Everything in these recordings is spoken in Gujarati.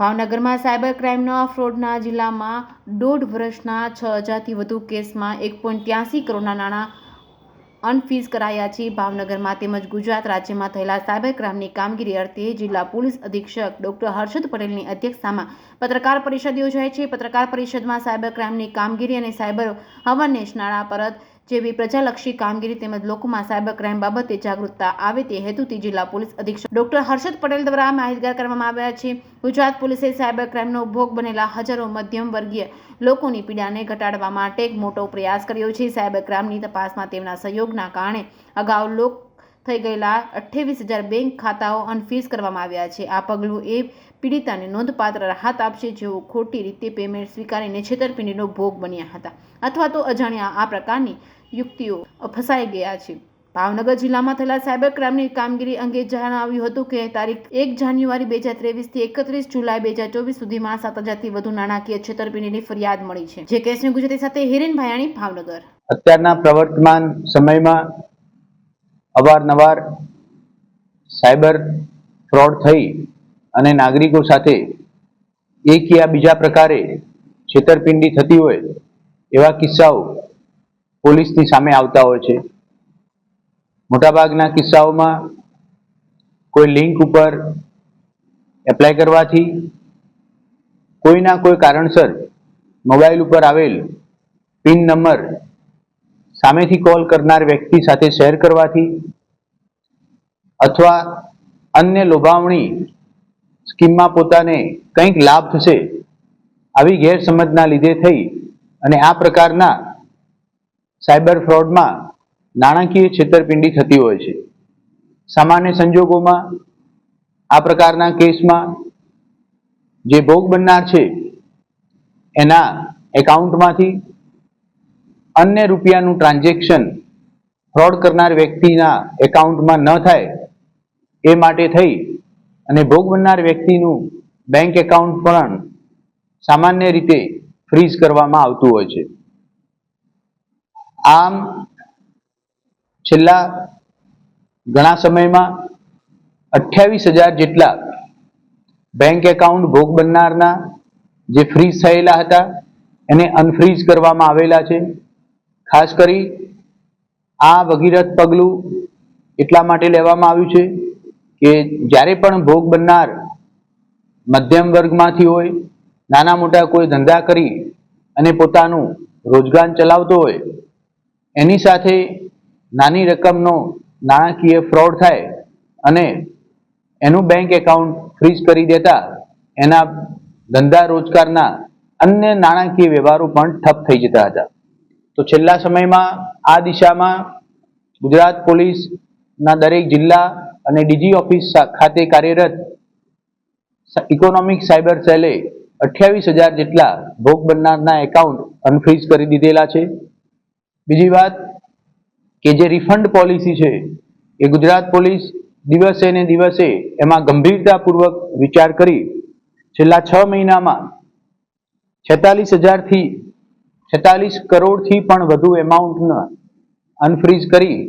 ભાવનગરમાં સાયબર ક્રાઇમના ફ્રોડના જિલ્લામાં 1.5 વર્ષના 6,000થી વધુ કેસમાં 1.83 કરોડના નાણાં અનફ્રીઝ કરાયા છે। ભાવનગરમાં તેમજ ગુજરાત રાજ્યમાં થયેલા સાયબર ક્રાઇમની કામગીરી અર્થે જિલ્લા પોલીસ અધિક્ષક ડોક્ટર હર્ષદ પટેલની અધ્યક્ષતામાં પત્રકાર પરિષદ યોજાઈ છે। પત્રકાર પરિષદમાં સાયબર ક્રાઇમની કામગીરી અને સાયબર અવેરનેસ, નાણાં પરત જેવી પ્રજાલક્ષી કામગીરી તેમજ લોકોમાં સાયબર ક્રાઇમ બાબતે જાગૃતતા આવે તે હેતુથી જિલ્લા પોલીસ અધિક્ષક ડોક્ટર હર્ષદ પટેલ દ્વારા માહિતગાર કરવામાં આવ્યા છે। ગુજરાત પોલીસે સાયબર ક્રાઇમનો ભોગ બનેલા હજારો મધ્યમ વર્ગીય લોકોની પીડાને ઘટાડવા માટે એક મોટો પ્રયાસ કર્યો છે। સાયબર ક્રાઇમની તપાસમાં તેમના સહયોગના કારણે અગાઉ લોક થઈ ગયેલા 28,000 બેંક ખાતાઓ અનફ્રીઝ કરવામાં આવ્યા છે। આ પગલું એ પીડિતાને નોંધપાત્ર રાહત આપશે જેઓ ખોટી રીતે પેમેન્ટ સ્વીકારીને છેતરપિંડીનો ભોગ બન્યા હતા અથવા તો અજાણ્યા આ પ્રકારની યુક્તિઓ ફસાઈ ગયા છે। ભાવનગર જિલ્લામાં થયેલા સાયબર ક્રાઇમની કામગીરી અંગે જણાવ્યું હતું કે તારીખ 1 જાન્યુઆરી 2023 થી 31 જુલાઈ 2024 સુધીમાં 7,000થી વધુ નાણાકીય છેતરપિંડીની ફરિયાદ મળી છે। જે કેસની ગુજરાતી સાથે હિરેન ભાયાણી, ભાવનગર। અત્યારના પ્રવર્તમાન સમયમાં અવારનવાર સાયબર ફ્રોડ થઈ અને નાગરિકો સાથે એક યા બીજા પ્રકારે છેતરપિંડી થતી હોય એવા કિસ્સાઓ પોલીસની સામે આવતા હોય છે। મોટાભાગના કિસ્સાઓમાં કોઈ લિંક ઉપર એપ્લાય કરવાથી, કોઈના કોઈ કારણસર મોબાઈલ ઉપર આવેલ પિન નંબર સામેથી કોલ કરનાર વ્યક્તિ સાથે શેર કરવાથી અથવા અન્ય લોભામણી સ્કીમમાં પોતાને કંઈક લાભ થશે આવી ગેરસમજના લીધે થઈ અને આ પ્રકારના સાયબર ફ્રોડમાં નાણાકીય છેતરપિંડી થતી હોય છે। સામાન્ય સંજોગોમાં આ પ્રકારના કેસમાં જે ભોગ બનનાર છે એના એકાઉન્ટમાંથી અન્ય રૂપિયાનું ટ્રાન્ઝેક્શન ફ્રોડ કરનાર વ્યક્તિના એકાઉન્ટમાં ન થાય એ માટે થઈ અને ભોગ બનનાર વ્યક્તિનું બેંક એકાઉન્ટ પણ સામાન્ય રીતે ફ્રીઝ કરવામાં આવતું હોય છે। આમ છેલ્લા ઘણા સમયમાં 28,000 જેટલા બેંક એકાઉન્ટ ભોગ બનનારના જે ફ્રીઝ થયેલા હતા એને અનફ્રીઝ કરવામાં આવેલા છે। ખાસ કરી આ ભગીરથ પગલું એટલા માટે લેવામાં આવ્યું છે કે જ્યારે પણ ભોગ બનનાર મધ્યમ વર્ગમાંથી હોય, નાના મોટા કોઈ ધંધા કરી અને પોતાનું રોજગાર ચલાવતો હોય, એની સાથે નાની રકમનો નાણાકીય ફ્રોડ થાય અને એનું બેંક એકાઉન્ટ ફ્રીઝ કરી દેતા એના ધંધા રોજગારના અન્ય નાણાકીય વ્યવહારો પણ ઠપ થઈ જતા હતા। તો છેલ્લા સમયમાં આ દિશામાં ગુજરાત પોલીસના દરેક જિલ્લા અને ડીજી ઓફિસ ખાતે કાર્યરત ઇકોનોમિક સાયબર સેલે 28,000 જેટલા ભોગ બનનારના એકાઉન્ટ અનફ્રીઝ કરી દીધેલા છે। બીજી વાત કે જે રિફંડ પોલિસી છે એ ગુજરાત પોલીસ દિવસે ને દિવસે એમાં ગંભીરતાપૂર્વક વિચાર કરી છેલ્લા 6 મહિનામાં 46 કરોડથી પણ વધુ એમાઉન્ટને અનફ્રીઝ કરી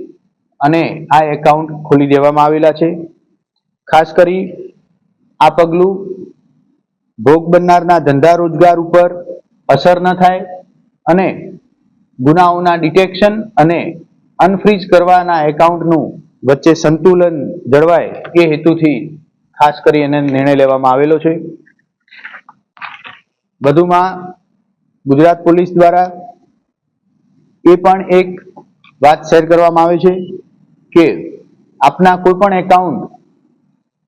અને આ એકાઉન્ટ ખોલી દેવામાં આવેલા છે। ખાસ કરી આ પગલું ભોગ બનનારના ધંધા રોજગાર ઉપર અસર ન થાય અને ગુનાઓના ડિટેક્શન અને અનફ્રીઝ કરવાના એકાઉન્ટનું વચ્ચે સંતુલન જળવાય એ હેતુથી ખાસ કરી એને નિર્ણય લેવામાં આવેલો છે। વધુમાં ગુજરાત પોલીસ દ્વારા એ પણ એક વાત શેર કરવામાં આવે છે કે આપના કોઈ પણ એકાઉન્ટ